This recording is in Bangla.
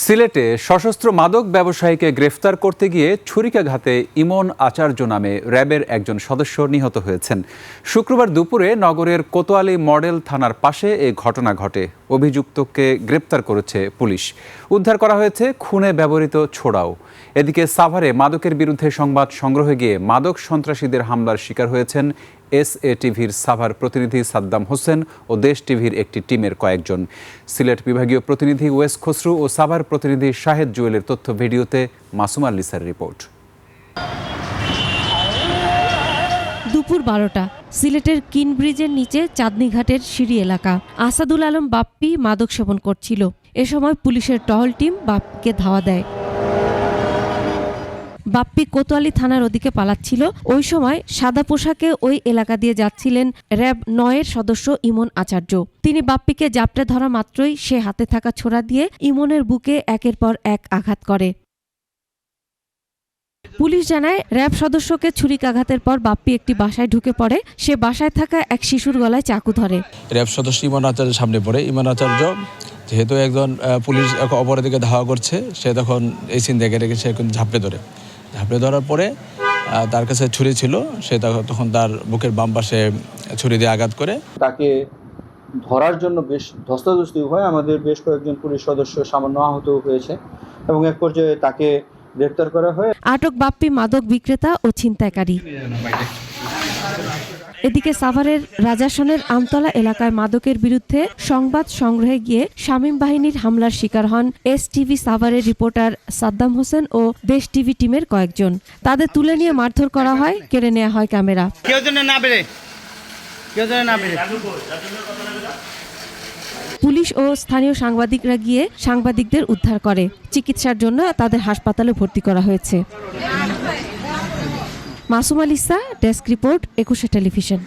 সিলেটে সশস্ত্র মাদক ব্যবসায়ীকে গ্রেফতার করতে গিয়ে ছুরিকাঘাতে ইমন আচার্য নামে র্যাবের একজন সদস্য নিহত হয়েছেন। শুক্রবার দুপুরে নগরের কোতোয়ালি মডেল থানার পাশে এই ঘটনা ঘটে। অভিযুক্তকে গ্রেপ্তার করেছে পুলিশ। উদ্ধার করা হয়েছে খুনে ব্যবহৃত ছোড়াও। এদিকে সাভারে মাদকের বিরুদ্ধে সংবাদ সংগ্রহে গিয়ে মাদক সন্ত্রাসীদের হামলার শিকার হয়েছেন এসএটিভির সাভার প্রতিনিধি সাদ্দাম হোসেন ও দেশ টিভির একটি টিমের কয়েকজন। সিলেট বিভাগীয় প্রতিনিধি ওয়েস খসরু ও সাভার প্রতিনিধি শাহেদ জুয়েলের তথ্য ভিডিওতে মাসুমা লিসার রিপোর্ট। দুপুর 12টা সিলেটের কিনব্রিজের নিচে চাঁদনীঘাটের সিঁড়ি এলাকা। আসাদুল আলম বাপ্পি মাদক সেবন করছিল। এ সময় পুলিশের টহল টিম বাপ্পিকে ধাওয়া দেয়। বাপ্পি কোতোয়ালি থানার ওদিকে পালাচ্ছিল। ওই সময় সাদা পোশাকে ওই এলাকা দিয়ে যাচ্ছিলেন র্যাব 9-এর সদস্য ইমন আচার্য। তিনি বাপ্পিকে জাপটে ধরা মাত্রই সে হাতে থাকা ছোরা দিয়ে ইমনের বুকে একের পর এক আঘাত করে। পুলিশ জানায় র্যাব সদস্যকে ছুরিকাঘাতের পর বাপ্পি একটি বাসায় ঢুকে পড়ে। সে বাসায় থাকা এক শিশুর গলায় চাকু ধরে। র্যাব সদস্য ইমন আচার্যের সামনে পড়ে। ইমন আচার্য যেহেতু একজন পুলিশ অপরের দিকে ধাওয়া করছে, সে তখন এই সিন দেখে রেখে সে ঝাঁপড়ে ধরার পরে তার কাছে ছুরি ছিল। সে তখন তার বুকের বাম পাশে ছুরি দিয়ে আঘাত করে। তাকে ধরার জন্য বেশ ধস্তাধস্তি হয়। আমাদের বেশ কয়েকজন পুলিশ সদস্য সামান্য আহত হয়েছে এবং এক পর্যায়ে তাকে গ্রেফতার করা হয়। আটক বাপ্পি মাদক বিক্রেতা ও ছিনতাইকারী। এদিকে সাভারের রাজাসনের আমতলা এলাকায় মাদকের বিরুদ্ধে সংবাদ সংগ্রহে গিয়ে শামীম বাহিনীর হামলার শিকার হন এসটিভি সাভারের রিপোর্টার সাদ্দাম হোসেন ও দেশ টিভি টিমের কয়েকজন। তাদের তুলে নিয়ে মারধর করা হয়, কেড়ে নেওয়া হয় ক্যামেরা। পুলিশ ও স্থানীয় সাংবাদিকরা গিয়ে সাংবাদিকদের উদ্ধার করে। চিকিৎসার জন্য তাদের হাসপাতালে ভর্তি করা হয়েছে। Masuma Lisa, desk report, 21 television.